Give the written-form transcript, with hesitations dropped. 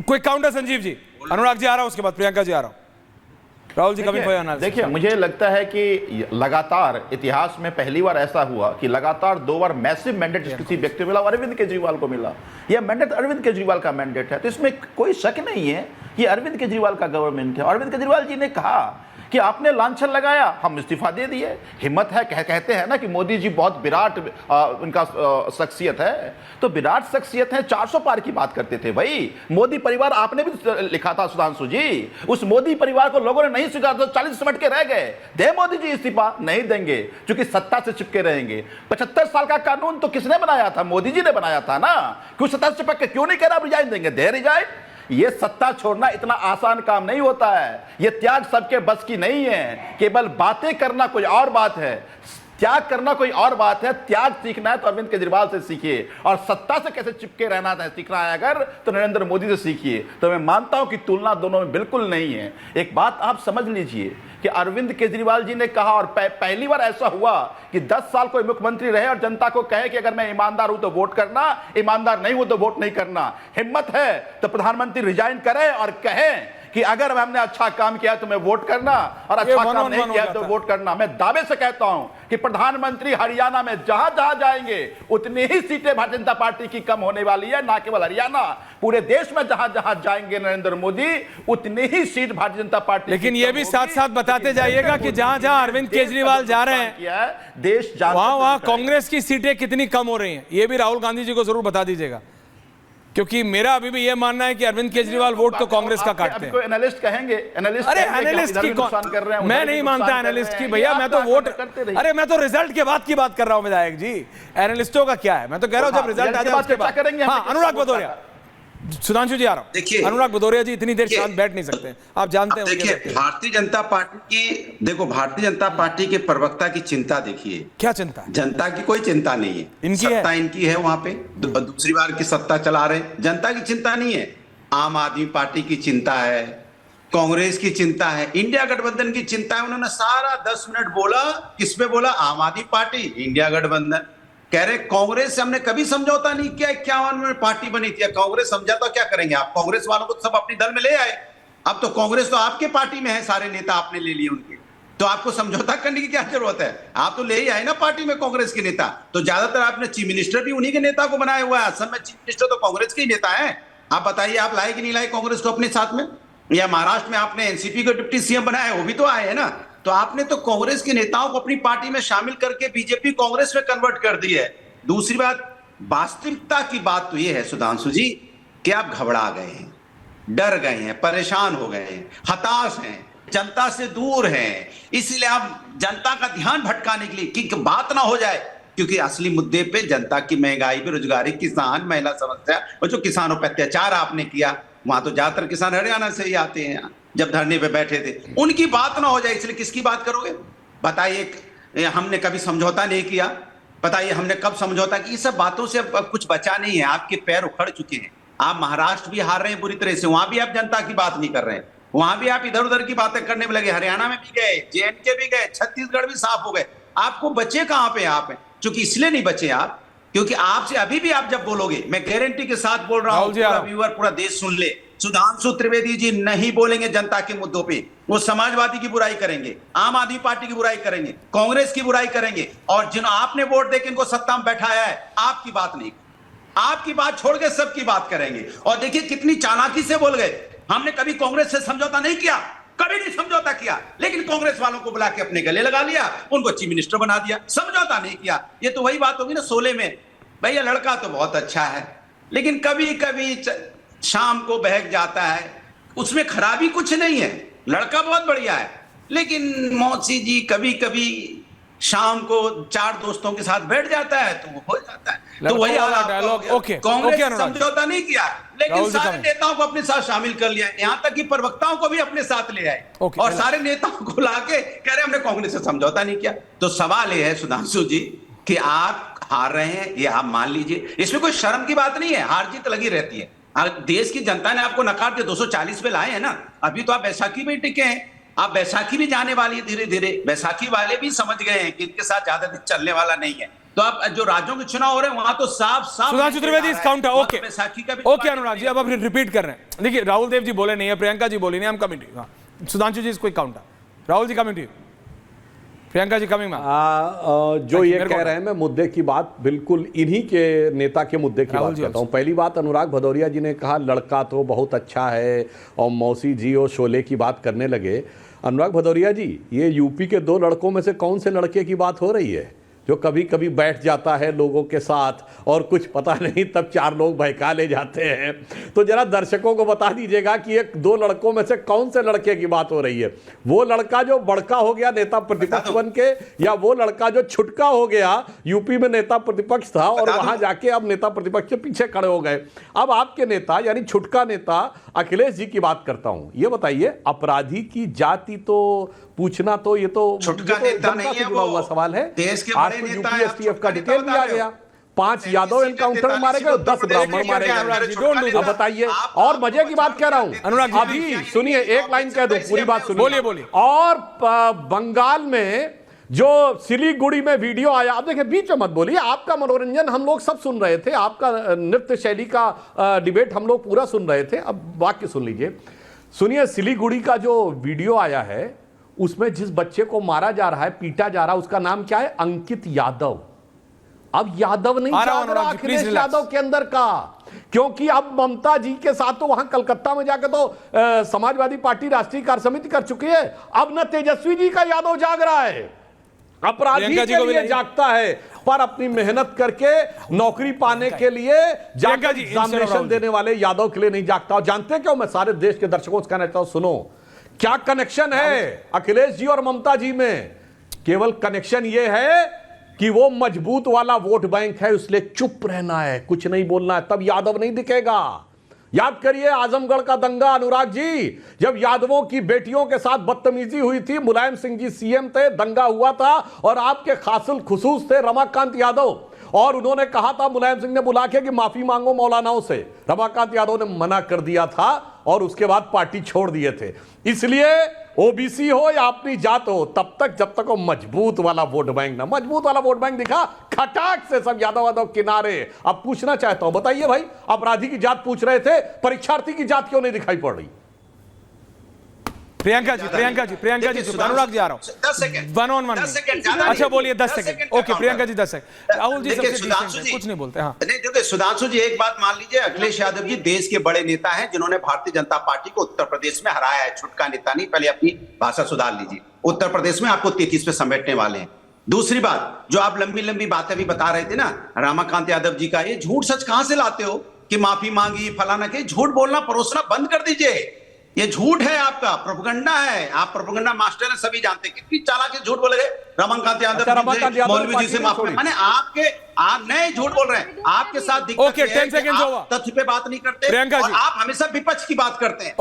कोई काउंटर संजीव जी, अनुराग जी आ रहा हूं, उसके बाद प्रियंका जी आ रहा हूं। Rahul ji coming for your analysis. देखिए, मुझे लगता है कि लगातार इतिहास में पहली बार ऐसा हुआ कि लगातार 2 बार मैसिव मैंडेट किसी व्यक्ति को मिला, अरविंद केजरीवाल को मिला। यह मैंडेट अरविंद केजरीवाल का मैंडेट है, तो इसमें कोई शक नहीं है कि अरविंद केजरीवाल का गवर्नमेंट है। अरविंद केजरीवाल जी ने कहा कि आपने लांछन लगाया, हम इस्तीफा दे दिए। हिम्मत है, कहते हैं ना कि मोदी जी बहुत विराट उनका शख्सियत है, तो विराट शख्सियत है, 400 पार की बात करते थे भाई। मोदी परिवार आपने भी लिखा था सुधांशु जी, उस मोदी परिवार को लोगों ने नहीं स्वीकारा तो 40 सिमट के रह गए। दे मोदी जी इस्तीफा, नहीं देंगे क्योंकि सत्ता से चिपके रहेंगे। 75 साल का कानून तो किसने बनाया था? मोदी जी ने बनाया था ना। क्यों सत्ता से चिपक के क्यों नहीं कह रहा रिजाइन देंगे? दे रिजाइन। ये सत्ता छोड़ना इतना आसान काम नहीं होता है, ये त्याग सबके बस की नहीं है। केवल बातें करना कोई और बात है, त्याग करना कोई और बात है। त्याग सीखना है तो अरविंद केजरीवाल से सीखिए, और सत्ता से कैसे चिपके रहना है सीखना है अगर, तो नरेंद्र मोदी से सीखिए। तो मैं मानता हूं कि तुलना दोनों में बिल्कुल नहीं है। एक बात आप समझ लीजिए कि अरविंद केजरीवाल जी ने कहा, और पहली बार ऐसा हुआ कि 10 साल कोई मुख्यमंत्री रहे और जनता को कहे कि अगर मैं ईमानदार हूं तो वोट करना, ईमानदार नहीं हूं तो वोट नहीं करना। हिम्मत है तो प्रधानमंत्री रिजाइन करे और कहें कि अगर हमने अच्छा काम किया तो मैं वोट करना, और अच्छा काम नहीं किया तो वोट करना। मैं दावे से कहता हूं कि प्रधानमंत्री हरियाणा में जहां जहां जाएंगे उतनी ही सीटें भारतीय जनता पार्टी की कम होने वाली है। ना केवल हरियाणा, पूरे देश में जहां जहां जाएंगे नरेंद्र मोदी उतनी ही सीट भारतीय जनता पार्टी। लेकिन ये भी साथ साथ बताते जाइएगा कि जहां जहां अरविंद केजरीवाल जा रहे हैं देश वहां कांग्रेस की सीटें कितनी कम हो रही हैं, ये भी राहुल गांधी जी को जरूर बता दीजिएगा, क्योंकि मेरा अभी भी ये मानना है कि अरविंद केजरीवाल वोट तो कांग्रेस का काटते हैं। एनालिस्ट कहेंगे, एनालिस्ट, अरे एनालिस्ट की कर रहे हैं, मैं नहीं मानता एनालिस्ट की भैया, मैं तो वोट, अरे मैं तो रिजल्ट के बाद की बात कर रहा हूं विधायक जी। एनालिस्टों का क्या है, मैं तो कह रहा हूं जब रिजल्ट आ जाए उसके बाद करेंगे। हाँ, अनुराग भदौरिया, सुधांशु जी आ रहा हूं। देखिए, अनुराग भदौरिया जी इतनी देर शांत बैठ नहीं सकते, आप जानते हैं। देखिए, भारतीय जनता पार्टी की, देखो भारतीय जनता पार्टी के प्रवक्ता की चिंता देखिए। क्या चिंता? जनता की कोई चिंता नहीं है, इनकी सत्ता है, इनकी है वहां पे, दूसरी बार की सत्ता चला रहे, जनता की चिंता नहीं है। आम आदमी पार्टी की चिंता है, कांग्रेस की चिंता है, इंडिया गठबंधन की चिंता है। उन्होंने सारा 10 मिनट बोला, किस पे बोला? आम आदमी पार्टी, इंडिया गठबंधन। कह रहे कांग्रेस से हमने कभी समझौता नहीं किया, 51 में पार्टी बनी थी। कांग्रेस समझा तो क्या करेंगे आप? कांग्रेस वालों को सब अपने दल में ले आए। अब तो कांग्रेस तो आपके पार्टी में है, सारे नेता आपने ले लिए उनके, तो आपको समझौता करने की क्या जरूरत है? आप तो ले ही आए ना पार्टी में कांग्रेस के नेता। तो ज्यादातर आपने चीफ मिनिस्टर भी उन्हीं के नेता को बनाया हुआ है। असम में चीफ मिनिस्टर तो कांग्रेस के ही नेता है। आप बताइए, आप लाए कि नहीं लाए कांग्रेस को अपने साथ में? या महाराष्ट्र में आपने एनसीपी को डिप्टी सीएम बनाया, वो भी तो आए है ना। तो आपने तो कांग्रेस के नेताओं को अपनी पार्टी में शामिल करके बीजेपी कांग्रेस में कन्वर्ट कर दी है। दूसरी बात, वास्तविकता की बात तो यह है सुधांशु जी कि आप घबरा गए हैं, डर गए हैं, परेशान हो गए हैं, हताश हैं, जनता से दूर हैं। इसलिए आप जनता का ध्यान भटकाने के लिए कि बात ना हो जाए, क्योंकि असली मुद्दे पे जनता की महंगाई, बेरोजगारी, किसान, महिला समस्या और जो किसानों पर अत्याचार आपने किया, वहां तो ज्यादातर किसान हरियाणा से ही आते हैं। जब धरने पे बैठे थे, उनकी बात ना हो जाए, इसलिए किसकी बात करोगे? बताइए, हमने कभी समझौता नहीं किया, बताइए हमने कब समझौता की? सब बातों से अब कुछ बचा नहीं है। आपके पैर उखड़ चुके हैं। आप महाराष्ट्र भी हार रहे हैं बुरी तरह से, वहां भी आप जनता की बात नहीं कर रहे हैं, वहां भी आप इधर उधर की बातें करने में लगे। हरियाणा में भी गए, जेएनके भी गए, छत्तीसगढ़ भी साफ हो गए। आपको बचे कहां पे? आप हैं क्योंकि इसलिए नहीं बचे आप, क्योंकि आपसे अभी भी आप जब बोलोगे, मैं गारंटी के साथ बोल रहा हूं, पूरा व्यूअर, पूरा देश सुन ले, सुधांशु त्रिवेदी जी नहीं बोलेंगे जनता के मुद्दों पे। वो समाजवादी की बुराई करेंगे, आम आदमी पार्टी की बुराई करेंगे, कांग्रेस की बुराई करेंगे, और जिन आपने वोट देकर इनको सत्ता में बैठाया है, आपकी बात नहीं, आपकी बात छोड़ के सबकी बात करेंगे। और देखिए कितनी चालाकी से बोल गए, हमने कभी कांग्रेस से समझौता नहीं किया, कभी नहीं समझौता किया, लेकिन कांग्रेस वालों को बुला के अपने गले लगा लिया, उनको चीफ मिनिस्टर बना दिया, समझौता नहीं किया। ये तो वही बात होगी ना 16 में, भैया लड़का तो बहुत अच्छा है, लेकिन कभी कभी शाम को बहक जाता है, उसमें खराबी कुछ नहीं है, लड़का बहुत बढ़िया है, लेकिन मौसी जी कभी कभी शाम को 4 दोस्तों के साथ बैठ जाता है तो वो हो जाता है। तो वही डायलॉग। ओके, कांग्रेस समझौता नहीं किया, लेकिन सारे नेताओं को अपने साथ शामिल कर लिया, यहां तक कि प्रवक्ताओं को भी अपने साथ ले आए, और सारे नेताओं को लाके कह रहे हमने कांग्रेस से समझौता नहीं किया। तो सवाल यह है सुधांशु जी कि आप हार रहे हैं, ये आप मान लीजिए, इसमें कोई शर्म की बात नहीं है, हार जीत लगी रहती है। देश की जनता ने आपको नकार दिया, 240 पे लाए हैं ना, अभी तो आप बैसाखी में टिके हैं, आप बैसाखी भी जाने वाली है धीरे धीरे, बैसाखी वाले भी समझ गए हैं कि इनके साथ ज्यादा दिन चलने वाला नहीं है। तो अब जो राज्यों के चुनाव हो रहे हैं वहां तो साफ साफ सुधांशु त्रिवेदी इस काउंटर ओके बैसाखी का भी ओके अनुराग जी, अब आप रिपीट कर रहे हैं। देखिए राहुल देव जी बोले नहीं है, प्रियंका जी बोली नहीं, हम कमिटी। हाँ सुधांशु जी कोई counter, Rahul ji committee, Priyanka ji coming ma'am. जो ये कह रहे हैं, मैं मुद्दे की बात बिल्कुल इन्हीं के नेता के मुद्दे की बात करता हूं। पहली बात, अनुराग भदौरिया जी ने कहा लड़का तो बहुत अच्छा है और मौसी जी और शोले की बात करने लगे। अनुराग भदौरिया जी, ये यूपी के 2 लड़कों में से कौन से लड़के की बात हो रही है जो कभी कभी बैठ जाता है लोगों के साथ और कुछ पता नहीं तब 4 लोग बहका ले जाते हैं? तो जरा दर्शकों को बता दीजिएगा कि ये 2 लड़कों में से कौन से लड़के की बात हो रही है। वो लड़का जो बड़का हो गया नेता प्रतिपक्ष बन के, या वो लड़का जो छुटका हो गया यूपी में नेता प्रतिपक्ष था और वहां जाके अब नेता प्रतिपक्ष के पीछे खड़े हो गए। अब आपके नेता यानी छुटका नेता अखिलेश जी की बात करता हूं। ये बताइए, अपराधी की जाति तो पूछना तो ये तो छुटका नेता नहीं है, जुड़ा हुआ सवाल है। देश के आज बड़े तो नेता यूपीएसटीएफ का डिटेल भी आ गया। 5 यादव एनकाउंटर मारे गए, 10 ब्राह्मण मारे गए। अब बताइए, और मजे की बात कह रहा हूं अनुराग अभी सुनिए, एक लाइन कह दूं, पूरी बात सुनिए। बोलिए। और बंगाल में जो सिलीगुड़ी में वीडियो आया, अब देखिए बीच में मत बोलिए, आपका मनोरंजन हम लोग सब सुन रहे थे, आपका नृत्य शैली का डिबेट हम लोग पूरा सुन रहे थे। अब वाक्य सुन लीजिए, सुनिए। सिलीगुड़ी का जो वीडियो आया है उसमें जिस बच्चे को मारा जा रहा है, पीटा जा रहा है, उसका नाम क्या है? अंकित यादव। अब यादव नहीं जाग रहा अखिलेश यादव के अंदर का, क्योंकि अब ममता जी के साथ तो वहां कलकत्ता में जाकर तो समाजवादी पार्टी राष्ट्रीय कार्य समिति कर चुकी है। अब न तेजस्वी जी का यादव जाग रहा है, अपराधी के लिए जागता है, पर अपनी मेहनत करके नौकरी पाने के लिए जाकर एग्जामिनेशन देने वाले यादव के लिए नहीं जागता। और जानते क्यों? मैं सारे देश के दर्शकों से कहना चाहता हूं, सुनो क्या कनेक्शन है अखिलेश जी और ममता जी में। केवल कनेक्शन यह है कि वो मजबूत वाला वोट बैंक है, इसलिए चुप रहना है, कुछ नहीं बोलना है, तब यादव नहीं दिखेगा। याद करिए आजमगढ़ का दंगा अनुराग जी, जब यादवों की बेटियों के साथ बदतमीजी हुई थी, मुलायम सिंह जी सीएम थे, दंगा हुआ था और आपके खासिल खुसूस थे रमाकांत यादव, और उन्होंने कहा था, मुलायम सिंह ने बुला के कि माफी मांगो मौलानाओं से, रमाकांत यादव ने मना कर दिया था और उसके बाद पार्टी छोड़ दिए थे। इसलिए ओबीसी हो या अपनी जात हो, तब तक जब तक वो मजबूत वाला वोट बैंक ना, मजबूत वाला वोट बैंक दिखा, खटाक से सब यादव यादव किनारे। अब पूछना चाहता हूं, बताइए भाई, अपराधी की जात पूछ रहे थे, परीक्षार्थी की जात क्यों नहीं दिखाई पड़ रही? प्रियंका जी अनुराग जी आ रहा हूं 10 सेकंड 1 on 1। अच्छा बोलिए 10 second. Okay Priyanka ji 10 second. Rahul ji सबसे डिसेंट, कुछ नहीं बोलते। हाँ नहीं, देखिए सुधांशु जी, एक बात मान लीजिए, अखिलेश यादव जी देश के बड़े नेता हैं जिन्होंने भारतीय जनता पार्टी को उत्तर प्रदेश में हराया है। छुटका नेता नहीं, पहले अपनी भाषा सुधार लीजिए। उत्तर प्रदेश में आपको 33 पे समेटने वाले हैं। दूसरी बात, जो आप लंबी लंबी बातें भी बता रहे थे ना रमाकांत यादव जी का, ये झूठ सच कहां से लाते हो कि माफी मांगी फलाना के? झूठ बोलना परोसना बंद कर दीजिए, ये झूठ है, आपका प्रोपेगेंडा है, आप प्रोपेगेंडा मास्टर हैं, सभी जानते हैं। कितनी चालाक झूठ बोल रहे रमाकांत यादव मौलवी जी से माफ माने, आप नए झूठ बोल रहे हैं। आपके साथ दिक्कत है कि आप तथ्य पे बात नहीं करते और आप हमेशा विपक्ष की बात करते हैं।